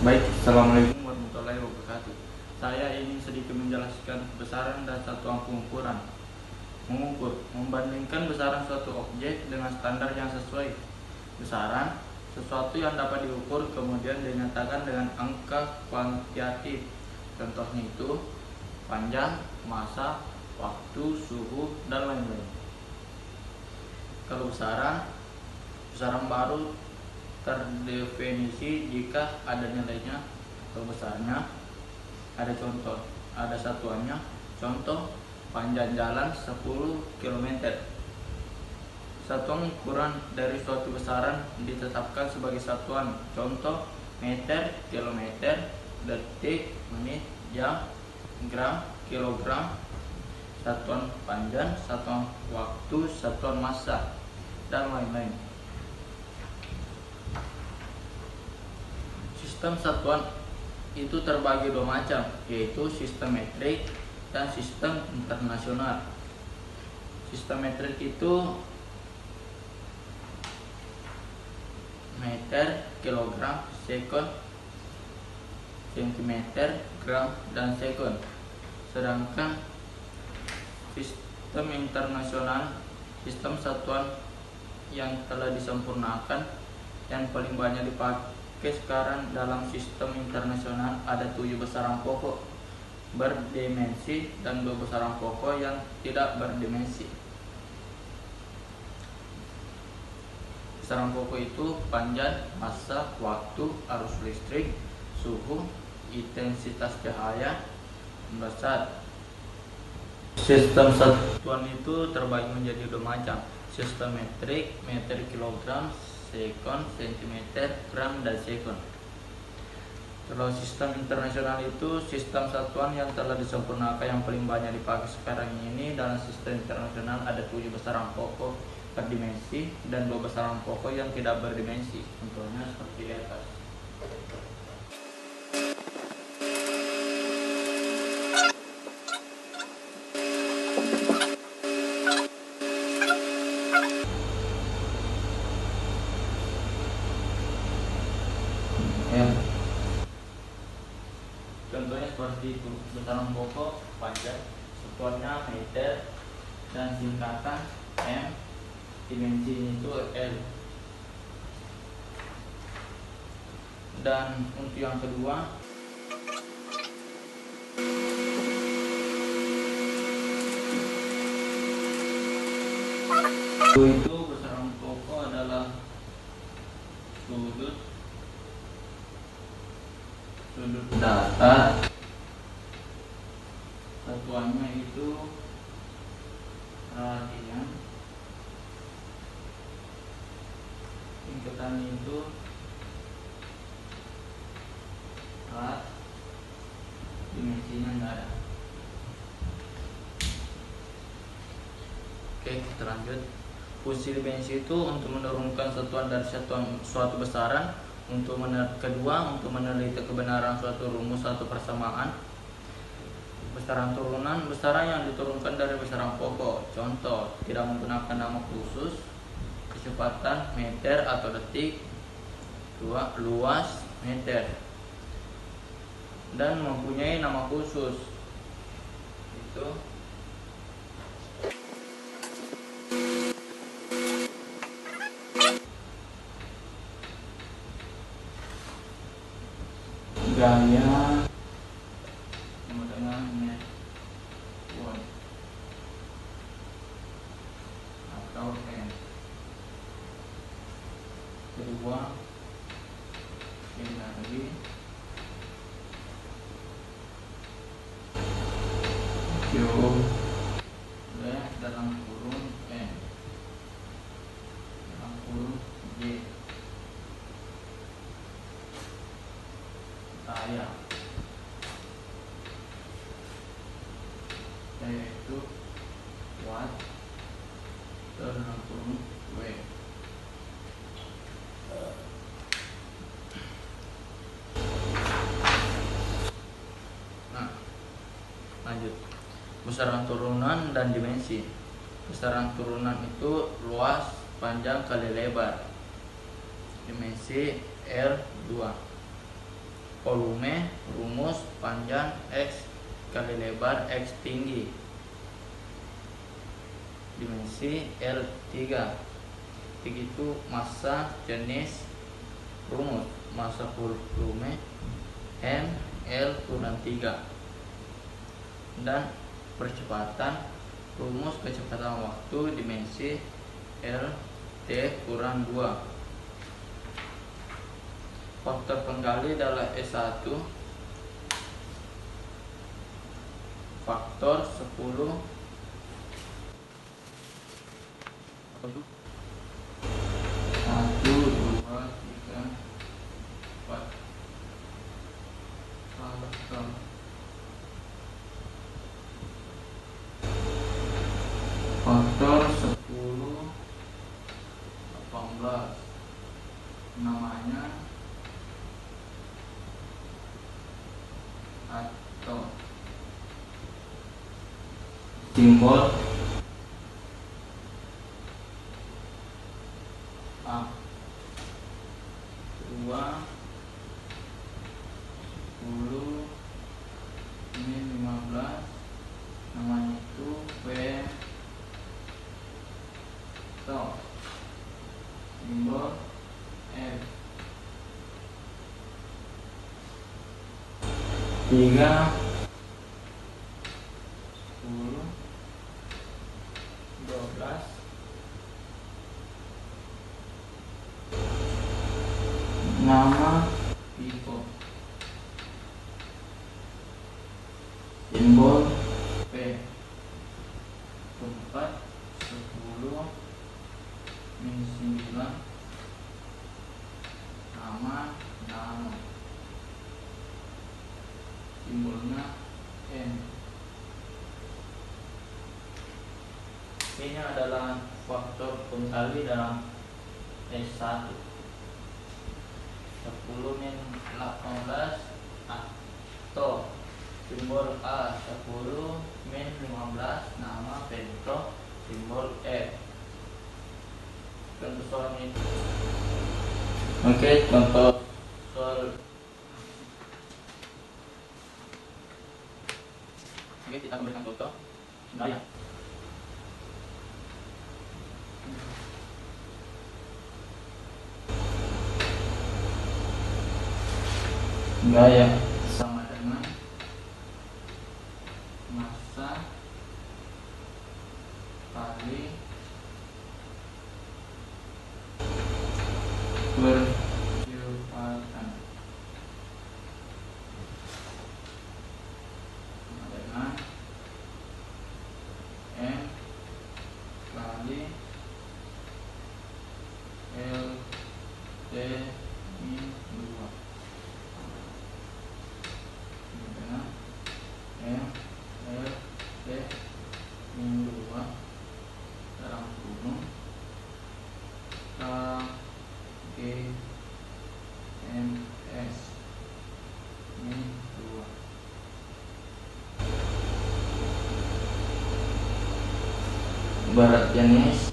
Baik, Assalamualaikum warahmatullahi wabarakatuh. Saya ingin sedikit menjelaskan besaran dan satuan pengukuran. Mengukur, membandingkan besaran suatu objek dengan standar yang sesuai. Besaran, sesuatu yang dapat diukur kemudian dinyatakan dengan angka kuantitatif. Contohnya itu, panjang, massa, waktu, suhu, dan lain-lain. Kalau besaran baru terdefinisi jika ada nilainya atau besarnya, ada satuannya. Contoh, panjang jalan 10 km. Satuan ukuran dari suatu besaran ditetapkan sebagai satuan. Contoh, meter, kilometer, detik, menit, jam, gram, kilogram. Satuan panjang, satuan waktu, satuan massa, dan lain-lain. Sistem satuan itu terbagi dua macam, yaitu sistem metrik dan sistem internasional. Sistem metrik itu meter, kilogram, sekon, sentimeter, gram, dan sekon. Sedangkan sistem internasional, sistem satuan yang telah disempurnakan, yang paling banyak dipakai sekarang dalam sistem internasional ada 7 besaran pokok berdimensi dan 2 besaran pokok yang tidak berdimensi. Besaran pokok itu panjang, massa, waktu, arus listrik, suhu, intensitas cahaya, besar. Sistem satuan itu terbagi menjadi dua macam, sistem metrik, meter, kilogram, sekon, sentimeter, gram, dan sekon. Kalau sistem internasional itu sistem satuan yang telah disempurnakan, yang paling banyak dipakai sekarang ini. Dalam sistem internasional ada 7 besaran pokok berdimensi dan 2 besaran pokok yang tidak berdimensi. Contohnya seperti di atas. Contohnya seperti itu, besaran pokok panjang, satuannya meter, dan singkatan M, dimensinya itu L. Dan untuk yang kedua, itu besaran pokok adalah sudut datar, satuannya itu radian, singkatan itu rad, dimensinya enggak ada. Oke, kita lanjut. Fungsi dimensi itu untuk menurunkan satuan dari suatu besaran. Kedua, untuk meneliti kebenaran suatu rumus atau persamaan. Besaran turunan, besaran yang diturunkan dari besaran pokok. Contoh, tidak menggunakan nama khusus, kecepatan meter atau detik, luas meter, dan mempunyai nama khusus. Itu gaya dengan watt atau M. Kedua, ini lagi Q dalam kurung N dalam kurung J saya, yaitu watt dalam kurung W. Nah, lanjut. Besaran turunan dan dimensi. Besaran turunan itu luas, panjang kali lebar. Dimensi R2. volume, rumus panjang X kali lebar X tinggi, dimensi L3. Begitu massa, jenis, rumus, massa volume M L kurang 3, dan percepatan, rumus kecepatan waktu, dimensi L T kurang 2. Faktor penggali adalah S1, faktor 10 1, 2, 3, 4 faktor faktor 10 18, namanya atau simbol A. 2 10 ini 15, namanya itu V atau simbol F. 3 10 12 nama Pico, simbol P. 4 10 min 9, nama nano, simbolnya N. Ini adalah faktor pengkali dalam S1. 10 min 18 atau simbol A. 10 min 15, nama Petro, simbol F. Contoh soal ini. Oke, contoh soal. Oke, kita akan berikan contoh. Nah, ya. Gaya sama dengan massa kali percepatan, dengan M kali L T min 2, dengan M L T min 2 dalam kurung K G M S min 2. Barat jenis